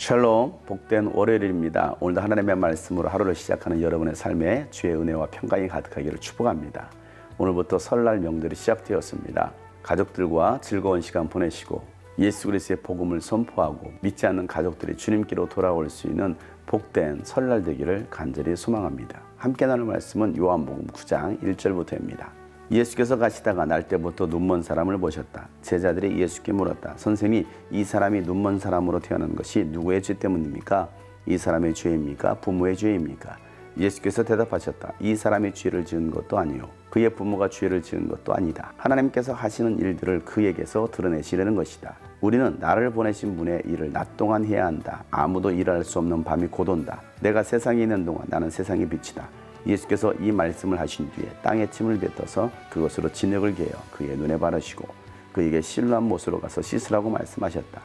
샬롬, 복된 월요일입니다. 오늘도 하나님의 말씀으로 하루를 시작하는 여러분의 삶에 주의 은혜와 평강이 가득하기를 축복합니다. 오늘부터 설날 명절이 시작되었습니다. 가족들과 즐거운 시간 보내시고 예수 그리스도의 복음을 선포하고 믿지 않는 가족들이 주님께로 돌아올 수 있는 복된 설날 되기를 간절히 소망합니다. 함께 나눌 말씀은 요한복음 9장 1절부터입니다. 예수께서 가시다가 날 때부터 눈먼 사람을 보셨다. 제자들이 예수께 물었다. 선생님이 이 사람이 눈먼 사람으로 태어난 것이 누구의 죄 때문입니까? 이 사람의 죄입니까? 부모의 죄입니까? 예수께서 대답하셨다. 이 사람이 죄를 지은 것도 아니요 그의 부모가 죄를 지은 것도 아니다. 하나님께서 하시는 일들을 그에게서 드러내시려는 것이다. 우리는 나를 보내신 분의 일을 낮 동안 해야 한다. 아무도 일할 수 없는 밤이 곧 온다. 내가 세상에 있는 동안 나는 세상의 빛이다. 예수께서 이 말씀을 하신 뒤에 땅에 침을 뱉어서 그것으로 진흙을 개어 그의 눈에 바르시고 그에게 실로암 못으로 가서 씻으라고 말씀하셨다.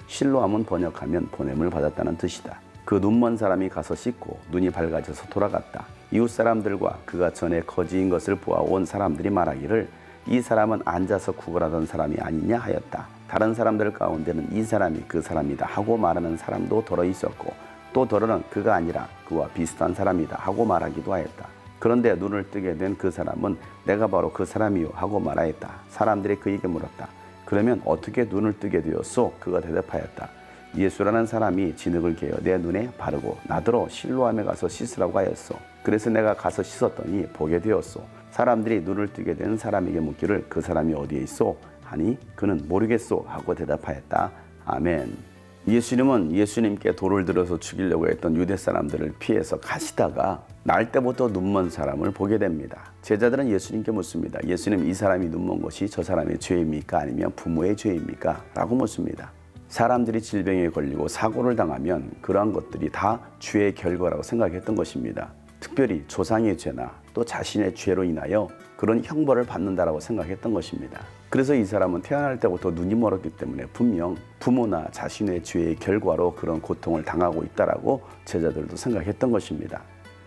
실로암은 번역하면 보냄을 받았다는 뜻이다. 그 눈먼 사람이 가서 씻고 눈이 밝아져서 돌아갔다. 이웃 사람들과 그가 전에 거지인 것을 보아온 사람들이 말하기를 이 사람은 앉아서 구걸하던 사람이 아니냐 하였다. 다른 사람들 가운데는 이 사람이 그 사람이다 하고 말하는 사람도 더러 있었고 또 더러는 그가 아니라 그와 비슷한 사람이다 하고 말하기도 하였다. 그런데 눈을 뜨게 된 그 사람은 내가 바로 그 사람이요 하고 말하였다. 사람들이 그에게 물었다. 그러면 어떻게 눈을 뜨게 되었소? 그가 대답하였다. 예수라는 사람이 진흙을 개어 내 눈에 바르고 나더러 실로암에 가서 씻으라고 하였소. 그래서 내가 가서 씻었더니 보게 되었소. 사람들이 눈을 뜨게 된 사람에게 묻기를 그 사람이 어디에 있소? 하니 그는 모르겠소 하고 대답하였다. 아멘. 예수님은 예수님께 돌을 들어서 죽이려고 했던 유대 사람들을 피해서 가시다가 날 때부터 눈먼 사람을 보게 됩니다. 제자들은 예수님께 묻습니다. 예수님, 이 사람이 눈먼 것이 저 사람의 죄입니까? 아니면 부모의 죄입니까? 라고 묻습니다. 사람들이 질병에 걸리고 사고를 당하면 그러한 것들이 다 죄의 결과라고 생각했던 것입니다. 특별히 조상의 죄나 또 자신의 죄로 인하여 그런 형벌을 받는다라고 생각했던 것입니다. 그래서 이 사람은 태어날 때부터 눈이 멀었기 때문에 분명 부모나 자신의 죄의 결과로 그런 고통을 당하고 있다라고 제자들도 생각했던 것입니다.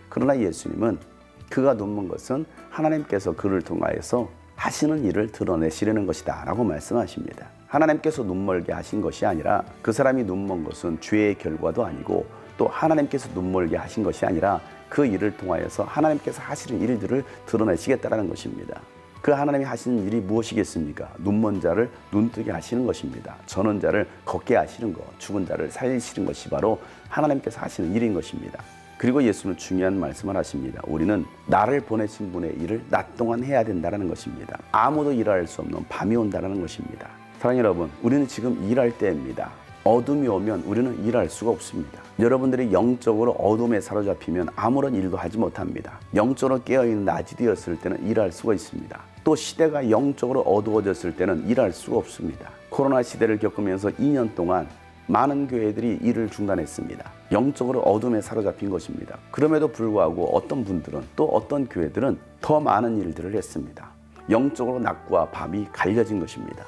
그러나 예수님은 그가 눈먼 것은 하나님께서 그를 통하여서 하시는 일을 드러내시려는 것이다 라고 말씀하십니다. 하나님께서 눈멀게 하신 것이 아니라 그 사람이 눈먼 것은 죄의 결과도 아니고 또 하나님께서 눈멀게 하신 것이 아니라 그 일을 통하여서 하나님께서 하시는 일들을 드러내시겠다라는 것입니다. 그 하나님이 하시는 일이 무엇이겠습니까? 눈먼 자를 눈뜨게 하시는 것입니다. 저는 자를 걷게 하시는 것, 죽은 자를 살리시는 것이 바로 하나님께서 하시는 일인 것입니다. 그리고 예수는 중요한 말씀을 하십니다. 우리는 나를 보내신 분의 일을 낮 동안 해야 된다는 것입니다. 아무도 일할 수 없는 밤이 온다는 것입니다. 사랑하는 여러분, 우리는 지금 일할 때입니다. 어둠이 오면 우리는 일할 수가 없습니다. 여러분들이 영적으로 어둠에 사로잡히면 아무런 일도 하지 못합니다. 영적으로 깨어있는 낮이 되었을 때는 일할 수가 있습니다. 또 시대가 영적으로 어두워졌을 때는 일할 수가 없습니다. 코로나 시대를 겪으면서 2년 동안 많은 교회들이 일을 중단했습니다. 영적으로 어둠에 사로잡힌 것입니다. 그럼에도 불구하고 어떤 분들은 또 어떤 교회들은 더 많은 일들을 했습니다. 영적으로 낮과 밤이 갈려진 것입니다.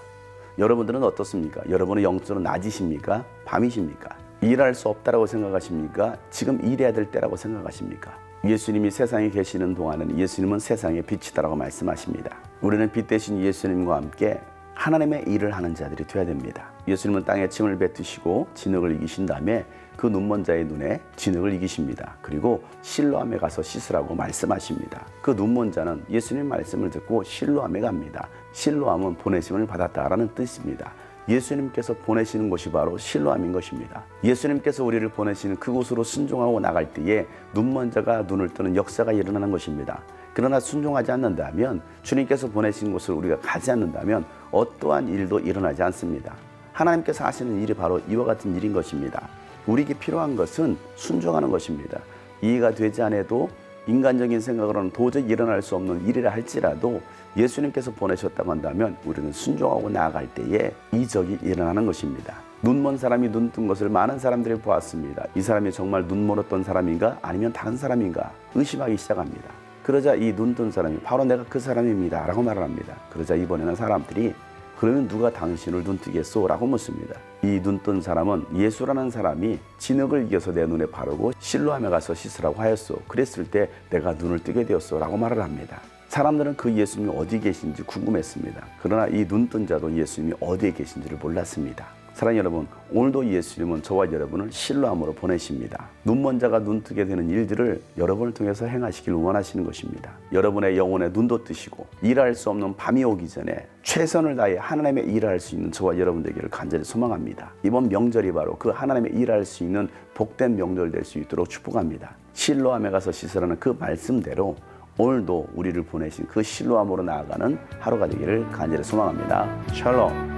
여러분들은 어떻습니까? 여러분은 영적으로 낮이십니까? 밤이십니까? 일할 수 없다라고 생각하십니까? 지금 일해야 될 때라고 생각하십니까? 예수님이 세상에 계시는 동안은 예수님은 세상의 빛이다라고 말씀하십니다. 우리는 빛 대신 예수님과 함께 하나님의 일을 하는 자들이 되어야 됩니다. 예수님은 땅에 침을 뱉으시고 진흙을 이기신 다음에 그 눈먼 자의 눈에 진흙을 이기십니다. 그리고 실로암에 가서 씻으라고 말씀하십니다. 그 눈먼 자는 예수님 말씀을 듣고 실로암에 갑니다. 실로암은 보내심을 받았다라는 뜻입니다. 예수님께서 보내시는 곳이 바로 실로암인 것입니다. 예수님께서 우리를 보내시는 그곳으로 순종하고 나갈 때에 눈먼 자가 눈을 뜨는 역사가 일어나는 것입니다. 그러나 순종하지 않는다면, 주님께서 보내신 곳을 우리가 가지 않는다면 어떠한 일도 일어나지 않습니다. 하나님께서 하시는 일이 바로 이와 같은 일인 것입니다. 우리에게 필요한 것은 순종하는 것입니다. 이해가 되지 않아도 인간적인 생각으로는 도저히 일어날 수 없는 일이라 할지라도 예수님께서 보내셨다고 한다면 우리는 순종하고 나아갈 때에 이적이 일어나는 것입니다. 눈먼 사람이 눈 뜬 것을 많은 사람들이 보았습니다. 이 사람이 정말 눈 멀었던 사람인가 아니면 다른 사람인가 의심하기 시작합니다. 그러자 이 눈 뜬 사람이 바로 내가 그 사람입니다 라고 말을 합니다. 그러자 이번에는 사람들이 그러면 누가 당신을 눈뜨겠소? 라고 묻습니다. 이 눈 뜬 사람은 예수라는 사람이 진흙을 이겨서 내 눈에 바르고 실로암에 가서 씻으라고 하였소. 그랬을 때 내가 눈을 뜨게 되었소 라고 말을 합니다. 사람들은 그 예수님이 어디 계신지 궁금했습니다. 그러나 이 눈뜬 자도 예수님이 어디에 계신지를 몰랐습니다. 사랑하는 여러분, 오늘도 예수님은 저와 여러분을 실로암으로 보내십니다. 눈먼 자가 눈뜨게 되는 일들을 여러분을 통해서 행하시길 원하시는 것입니다. 여러분의 영혼의 눈도 뜨시고 일할 수 없는 밤이 오기 전에 최선을 다해 하나님의 일을 할 수 있는 저와 여러분 되기를 간절히 소망합니다. 이번 명절이 바로 그 하나님의 일을 할 수 있는 복된 명절 될 수 있도록 축복합니다. 실로암에 가서 씻으라는 그 말씀대로 오늘도 우리를 보내신 그 실로암으로 나아가는 하루가 되기를 간절히 소망합니다. 샬롬.